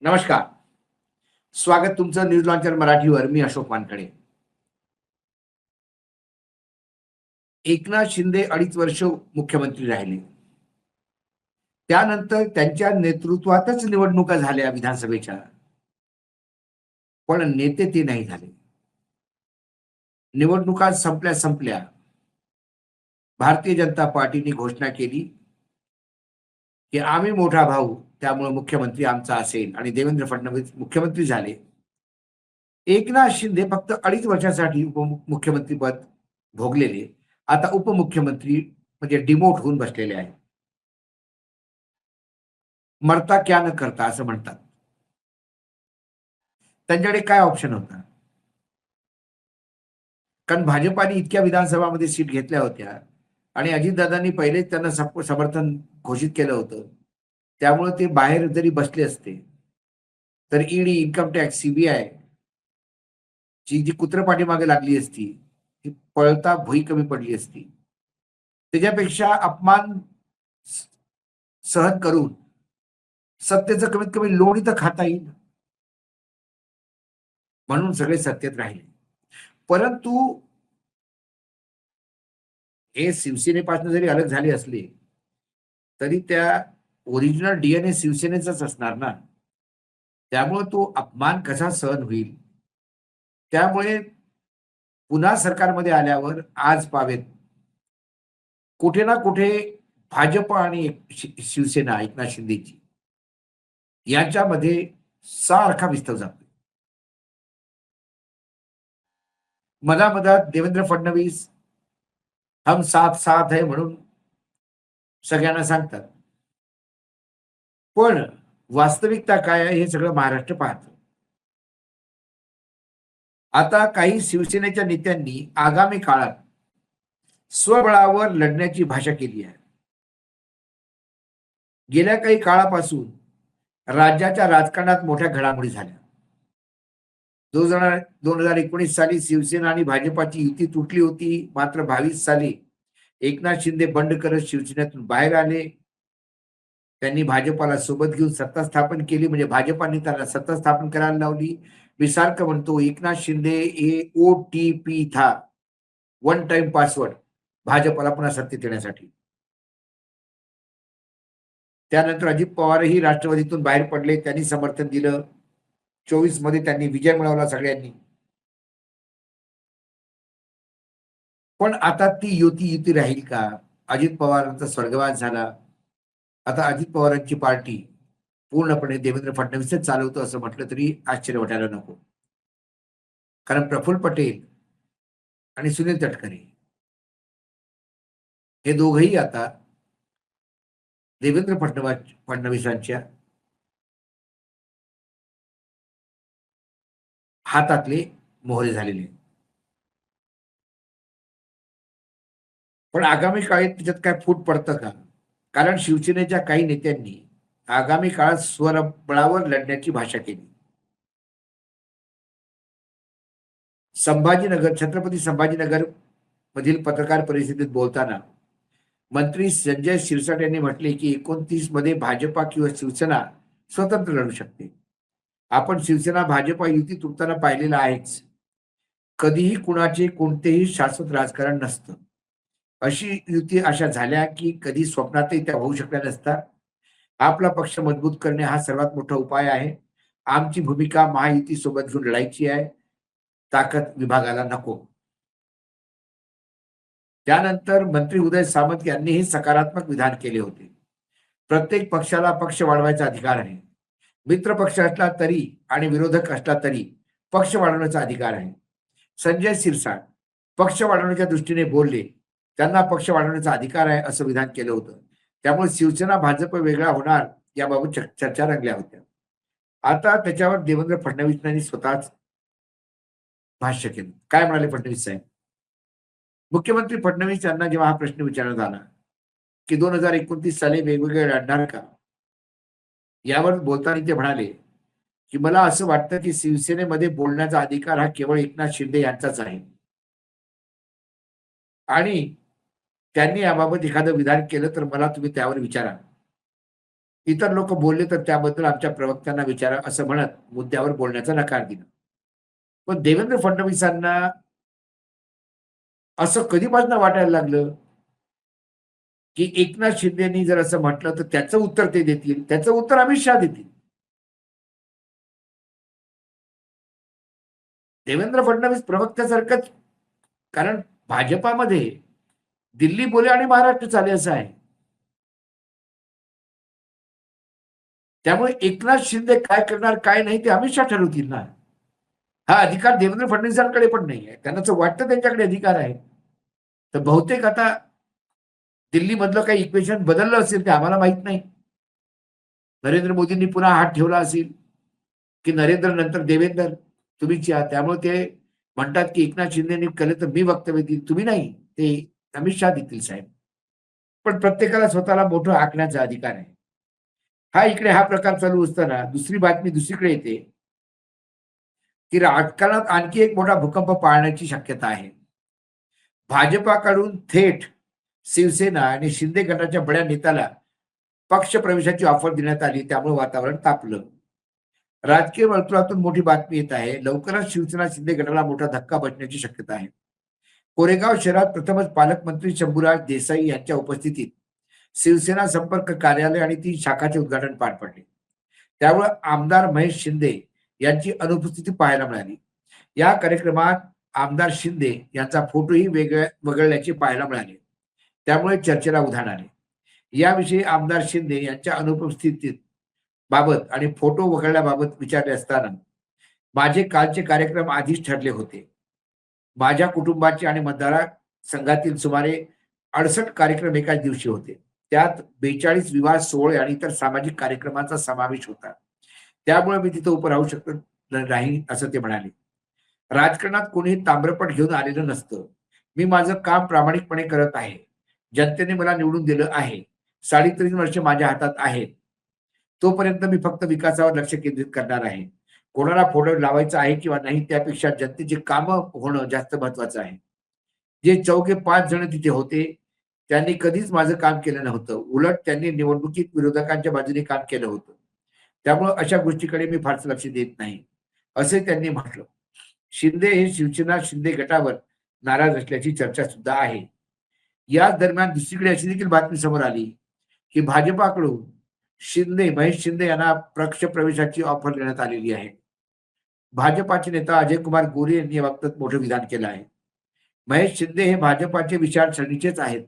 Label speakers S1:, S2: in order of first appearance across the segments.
S1: नमस्कार. स्वागत तुमचं न्यूज लॉन्चर मराठीवर. मी अशोक वानकडे. एकनाथ शिंदे 2.5 वर्ष मुख्यमंत्री राहिले. त्यानंतर त्यांच्या नेतृत्वातच निवडणुका झाल्या विधानसभेच्या. पण नेते ते नाही झाले. निवडणुका संपल्या. भारतीय जनता पार्टीने घोषणा केली, की आम्ही मोठा भाऊ, त्यामुळे मुख्यमंत्री आमचा असेल आणि देवेंद्र फडणवीस मुख्यमंत्री झाले. एकनाथ शिंदे फक्त 2.5 वर्षासाठी उपमुख्यमंत्रीपद भोगलेले आता उपमुख्यमंत्री म्हणजे डिमोट होऊन बसलेले आहेत. मरता क्या न करता असं म्हणतात. त्यांच्याकडे काय ऑप्शन होता? कारण भाजपाने इतक्या विधानसभामध्ये सीट घेतल्या होत्या आणि अजितदादांनी पहिलेच त्यांना समर्थन घोषित केलं होतं. त्यामुळे ते बाहेर जरी बसले असते, तर ईडी, इन्कम टॅक्स, सीबीआय ची जी कुत्र पाठीमागे लागली असती, ती पळता भुई कमी पडली असती. त्याच्यापेक्षा अपमान स सहन करून सत्तेचं कमीत कमी लोणी तर खाता येईल. म्हणून सगळे सत्तेत राहिले. परंतु हे शिवसेनेपासून जरी अलग झाले असले, तरी त्या ओरिजिनल डीएनए शिवसेनेचाच असणार ना. त्यामुळे तो अपमान कसा सहन होईल? त्यामुळे पुन्हा सरकारमध्ये आल्यावर आज पावेत, कुठे ना कुठे भाजप आणि शिवसेना एकनाथ शिंदेची यांच्यामध्ये सारखा विस्तव जातो. मधामधात देवेंद्र फडणवीस हम साथ साथ है म्हणून सगळ्यांना सांगतात. पण वास्तविकता काय आहे हे सगळं महाराष्ट्र पाहतं. आता काही शिवसेनेच्या नेत्यांनी आगामी काळात स्वबळावर लढण्याची भाषा केली आहे. गेल्या काही काळापासून राज्याच्या राजकारणात मोठ्या घडामोडी झाल्या. 2019 साली शिवसेना आणि भाजपाची युती तुटली होती. मात्र 22 साली एकनाथ शिंदे बंड करत शिवसेनेतून बाहेर आले. त्यांनी भाजपाला सोबत घेऊन सत्ता स्थापन केली. म्हणजे भाजपाने त्यांना सत्ता स्थापन करायला लावली. मी सारखं म्हणतो, एकनाथ शिंदे हे OTP था, वन टाइम पासवर्ड, भाजपला पुन्हा सत्तेत येण्यासाठी. त्यानंतर अजित पवारही राष्ट्रवादीतून बाहेर पडले. त्यांनी समर्थन दिलं. 24 मध्ये त्यांनी विजय मिळवला सगळ्यांनी. पण आता ती युती राहील का? अजित पवारांचा स्वर्गवास झाला. आता अजित पवारांची पार्टी पूर्णपणे देवेंद्र फडणवीसच चालवतो असं म्हटलं तरी आश्चर्य वाटायला नको. कारण प्रफुल्ल पटेल आणि सुनील तटकरे हे दोघंही आता देवेंद्र फडणवीसांच्या हातातले मोहरे झालेले आहेत. पण आगामी काळात त्याच्यात काय फूट पडतं का? कारण शिवसेनेच्या काही नेत्यांनी आगामी काळात स्वबळावर लढण्याची भाषा केली. छत्रपती संभाजीनगर मधील पत्रकार परिषदेत बोलताना मंत्री संजय शिरसाट यांनी म्हटले, की 29 मध्ये भाजपा किंवा शिवसेना स्वतंत्र लढू शकते. आपण शिवसेना भाजपा युती तुटताना पाहिलेलं आहेच. कधीही कुणाचे कोणतेही शाश्वत राजकारण नसतं. अशी युती अशा झाल्या, की कधी स्वप्नातही त्या होऊ शकल्या नसतात. आपला पक्ष मजबूत करणे हा सर्वात मोठा उपाय आहे. आमची भूमिका महायुती सोबत घेऊन लढायची आहे. ताकद विभागाला नको. त्यानंतर मंत्री उदय सामंत यांनीही सकारात्मक विधान केले होते. प्रत्येक पक्षाला पक्ष वाढवायचा अधिकार आहे. मित्र पक्ष असला तरी आणि विरोधक असला तरी पक्ष वाढवण्याचा अधिकार आहे. संजय शिरसाट पक्ष वाढवण्याच्या दृष्टीने बोलले. त्यांना पक्ष वाढवण्याचा अधिकार आहे असं विधान केलं होतं. त्यामुळे शिवसेना भाजप वेगळा होणार याबाबत चर्चा रंगल्या होत्या. आता त्याच्यावर देवेंद्र फडणवीसांनी स्वतःच भाष्य केलं. काय म्हणाले फडणवीस साहेब? मुख्यमंत्री फडणवीस यांना जेव्हा हा प्रश्न विचारण्यात आला, की 2029 साली वेगवेगळे लढणार का? यावर बोलताना ते म्हणाले, की मला असं वाटतं, की शिवसेनेमध्ये बोलण्याचा अधिकार हा केवळ एकनाथ शिंदे यांचाच आहे. आणि त्यांनी याबाबत एखादं विधान केलं तर मला तुम्ही त्यावर विचारा. इतर लोक बोलले तर त्याबद्दल आमच्या प्रवक्त्यांना विचारा असं म्हणत मुद्द्यावर बोलण्याचा नकार दिला. पण देवेंद्र फडणवीसांना असं कधीपासून वाटायला लागलं की एकनाथ शिंदेनी जर असं म्हटलं तर त्याचं उत्तर ते देतील, त्याचं उत्तर अमित शहा देतील. देवेंद्र फडणवीस प्रवक्त्यासारखंच, कारण भाजपामध्ये दिल्ली बोले आणि महाराष्ट्र चाले असं आहे. त्यामुळे एकनाथ शिंदे काय करणार काय नाही ते अमित शहा ठरवतील ना. हा अधिकार देवेंद्र फडणवीसांकडे पण नाही आहे. त्यांना असं वाटतं त्यांच्याकडे अधिकार आहे. तर बहुतेक आता दिल्लीमधलं काही इक्वेशन बदललं असेल ते आम्हाला माहित नाही. नरेंद्र मोदींनी पुन्हा हात ठेवला असेल, की नरेंद्र नंतर देवेंद्र तुम्हीच या. त्यामुळे ते म्हणतात की एकनाथ शिंदेनी केलं तर मी वक्तव्य देईल, तुम्ही नाही. ते अमित शहा देतील साहेब. पण प्रत्येकाला स्वतःला मोठं आखण्याचा अधिकार आहे. हा इकडे हा प्रकार चालू असताना दुसरी बातमी दुसरीकडे येते, की राजकारणात आणखी एक मोठा भूकंप पाहण्याची शक्यता आहे. भाजपाकडून थेट शिवसेना आणि शिंदे गटाच्या बड्या नेत्याला पक्ष प्रवेशाची ऑफर देण्यात आली. त्यामुळे वातावरण तापलं. राजकीय वर्तुळातून मोठी बातमी येत आहे. लवकरच शिवसेना शिंदे गटाला मोठा धक्का बसण्याची शक्यता आहे. कोरेगाव शहरात प्रथमच पालकमंत्री शंभूराज देसाई यांच्या उपस्थितीत शिवसेना संपर्क कार्यालय आणि 3 शाखाचे उद्घाटन पार पडले. त्यामुळे आमदार महेश शिंदे यांची अनुपस्थिती पाहायला मिळाली. या कार्यक्रमात आमदार शिंदे यांचा फोटोही वगळल्याचे पाहायला मिळाले. त्यामुळे चर्चेला उधाण आले. याविषयी आमदार शिंदे यांच्या अनुपस्थितीत बाबत आणि फोटो वगळल्याबाबत विचारले असताना, माझे कालचे कार्यक्रम आधीच ठरले होते. माझ्या कुटुंबाचे आणि मतदारसंघातील सुमारे 68 कार्यक्रम एकाच दिवशी होते. त्यात 42 विवाह सोहळे आणि इतर सामाजिक कार्यक्रमांचा समावेश होता. त्यामुळे मी तिथं उभं राहू शकत नाही असं ते म्हणाले. राजकारणात कोणीही ताम्रपट घेऊन आलेलं नसतं. मी माझं काम प्रामाणिकपणे करत आहे. जनतेने मला निवडून दिलं आहे. 3.5 वर्ष माझ्या हातात आहेत. तोपर्यंत मी फक्त विकासावर लक्ष केंद्रित करणार आहे. कोणाला फोडं लावायचं आहे किंवा नाही त्यापेक्षा जनतेची कामं होणं जास्त महत्वाचं आहे. जे 4-5 जण तिथे होते, त्यांनी कधीच माझं काम केलं नव्हतं. उलट त्यांनी निवडणुकीत विरोधकांच्या बाजूने काम केलं होतं. त्यामुळं अशा गोष्टीकडे मी फारसं लक्ष देत नाही, असे त्यांनी म्हटलं. शिंदे हे शिवसेना शिंदे गटावर नाराज असल्याची चर्चा सुद्धा आहे. याच दरम्यान दुसरीकडे अशी देखील बातमी समोर आली, की भाजपाकडून महेश शिंदे यांना पक्ष प्रवेशाची ऑफर देण्यात आलेली आहे. भाजपाचे नेता अजय कुमार गोरे यांनी याबाबत मोठं विधान केलं आहे. महेश शिंदे हे भाजपाचे विचारसरणीचेच आहेत.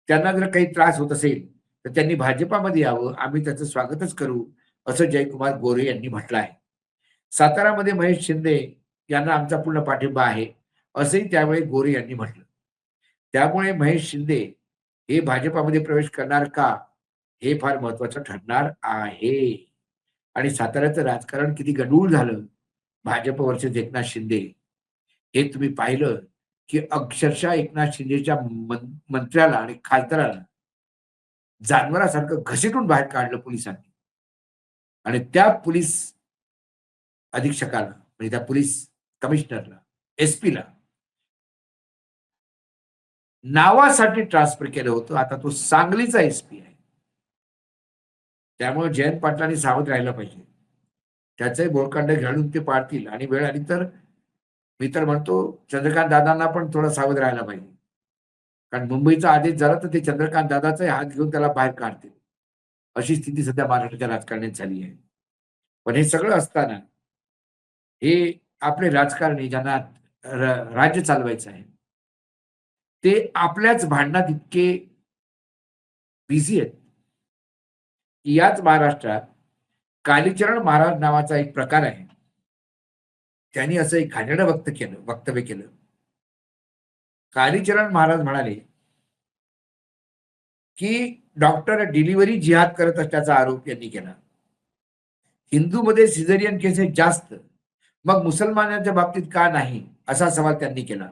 S1: त्यांना जर काही त्रास होत असेल तर त्यांनी भाजपामध्ये यावं, आम्ही त्याचं स्वागतच करू, असं जयकुमार गोरे यांनी म्हटलं आहे. सातारामध्ये महेश शिंदे यांना आमचा पूर्ण पाठिंबा आहे, असंही त्यावेळी गोरे यांनी म्हटलं. त्यामुळे महेश शिंदे हे भाजपामध्ये प्रवेश करणार का, हे फार महत्वाचं ठरणार आहे. आणि साताऱ्याचं राजकारण किती गंडूळ झालं भाजप वर्सेस एकनाथ शिंदे, हे तुम्ही पाहिलं, की अक्षरशः एकनाथ शिंदेच्या मंत्र्याला आणि खासदाराला जानवरासारखं घसीटून बाहेर काढलं पोलिसांनी. आणि त्या पोलीस अधीक्षकाला म्हणजे त्या पोलीस कमिशनरला, एसपीला नावासाठी ट्रान्सफर केलं होतं. आता तो सांगलीचा एसपी आहे. त्यामुळे जयंत पाटलांनी सावध राहायला पाहिजे. त्याचंही बोळकांड घालून ते पाडतील आणि वेळ आली तर मी तर म्हणतो चंद्रकांत दादांना पण थोडं सावध राहायला पाहिजे. कारण मुंबईचा आदेश झाला तर ते चंद्रकांत दादाचाही हात घेऊन त्याला बाहेर काढतील. अशी स्थिती सध्या महाराष्ट्राच्या राजकारणात झाली आहे. पण हे सगळं असताना हे आपले राजकारणी ज्यांना राज्य चालवायचं आहे, ते आपल्याच भांडणात इतके बिझी आहेत, की याच महाराष्ट्रात कालीचरण महाराज नावाचा एक प्रकार आहे. त्यांनी असं एक घाणेरडं वक्तव्य केलं. कालीचरण महाराज म्हणाले, की डॉक्टर डिलिव्हरी जिहाद करत असल्याचा आरोप यांनी केला. हिंदूमध्ये सिझेरियन केसेस जास्त, मग मुसलमानांच्या बाबतीत का नाही, असा सवाल त्यांनी केला.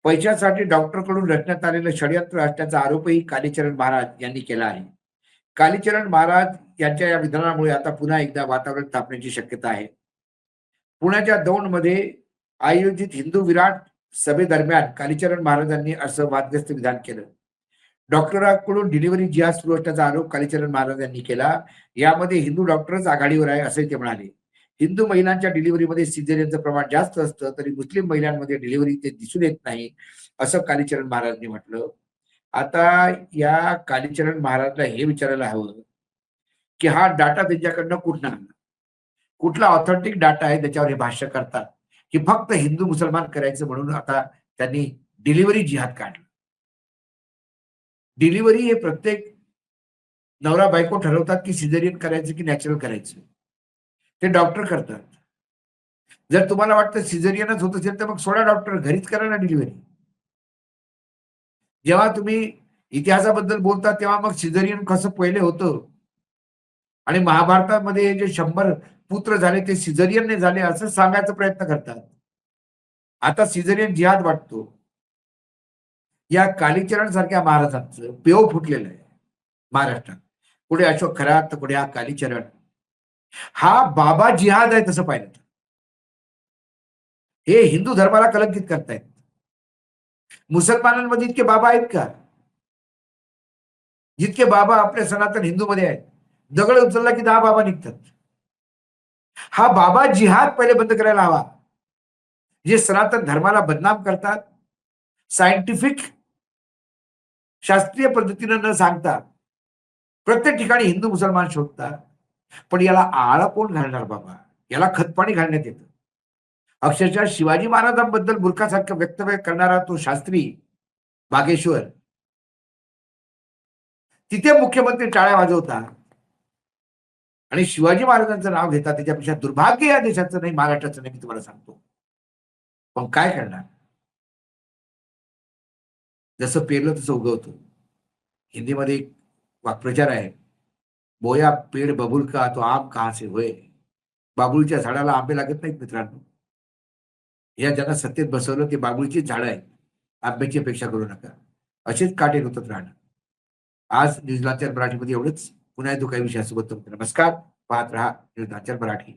S1: पैशासाठी डॉक्टरकडून रचण्यात आलेलं षडयंत्र असल्याचा आरोपही कालीचरण महाराज यांनी केला आहे. कालीचरण महाराज यांच्या या विधानामुळे आता पुन्हा एकदा वातावरण तापण्याची शक्यता आहे. पुण्याच्या दौंडमध्ये आयोजित हिंदू विराट सभेदरम्यान कालीचरण महाराजांनी असं वादग्रस्त विधान केलं. डॉक्टरांकडून डिलिव्हरी जिहाद सुरू असल्याचा आरोप कालीचरण महाराज यांनी केला. यामध्ये हिंदू डॉक्टरच आघाडीवर आहे असे ते म्हणाले. हिंदू महिलांच्या डिलिव्हरीमध्ये सिझेरियनचं प्रमाण जास्त असतं तरी मुस्लिम महिलांमध्ये डिलिव्हरी ते दिसून येत नाही असं कालीचरण महाराजांनी म्हटलं. आता या कालीचरण महाराजला हे विचारायला हवं की हा डाटा त्यांच्याकडनं कुठला आला, कुठला ऑथेंटिक डाटा आहे त्याच्यावर हे भाष्य करतात की फक्त हिंदू मुसलमान करायचं म्हणून आता त्यांनी डिलिव्हरी जिहाद काढला. डिलिव्हरी हे प्रत्येक नवरा बायको ठरवतात की सिझेरियन करायचं की नॅचरल करायचं, ते डॉक्टर करतात. जर तुम्हाला वाटतं सिझेरियनच होत असेल तर मग सोडा डॉक्टर, घरीच करा ना डिलिव्हरी. जेव्हा तुम्ही इतिहासाबद्दल बोलता तेव्हा मग सिझेरियन कसं पहिले होतं आणि महाभारतामध्ये जे 100 पुत्र झाले ते सिझेरियनने झाले असं सांगायचा प्रयत्न करतात. आता सिझेरियन जिहाद वाटतो. या कालीचरण सारख्या महाराजांचं पेव फुटलेलं आहे महाराष्ट्रात. कुठे अशोक खरात तर कुठे हा कालीचरण. हा बाबा जिहाद आहे तसं पाहिलं तर. हे हिंदू धर्माला कलंकित करतायत. मुसलमानांमध्ये इतके बाबा आहेत का? जितके बाबा आपल्या सनातन हिंदूमध्ये आहेत. दगड उचलला की 10 बाबा निघतात. हा बाबा जिहाद पहिले बंद करायला हवा. जे सनातन धर्माला बदनाम करतात, सायंटिफिक शास्त्रीय पद्धतीनं न सांगता प्रत्येक ठिकाणी हिंदू मुसलमान शोधतात. पण याला आळा कोण घालणार बाबा? याला खतपाणी घालण्यात येतं. अक्षरशः शिवाजी महाराजांबद्दल मूर्खासारखं वक्तव्य करणारा तो शास्त्री बागेश्वर, तिथे मुख्यमंत्री टाळ्या वाजवतात आणि शिवाजी महाराजांचं नाव घेतात. त्याच्यापेक्षा दुर्भाग्य या देशाचं नाही, महाराष्ट्राचं नाही, मी तुम्हाला सांगतो. पण काय करणार? जसं पेरलं तसं उगवतं. हिंदीमध्ये एक वाक्प्रचार आहे, बोया पेड़ बबुल का तो आम कहां से होय. बाबुळच्या झाडाला आंबे लागत नाहीत मित्रांनो. या ज्यांना सत्तेत बसवलं ते बाबुळचीच झाडं आहेत. आंब्याची अपेक्षा करू नका. असेच काटे रुतत राहणार. आज न्यूज लांचर मराठीमध्ये एवढंच. पुन्हा येतो काही विषयासोबत. नमस्कार. पाहत रहा न्यूज लांचर मराठी.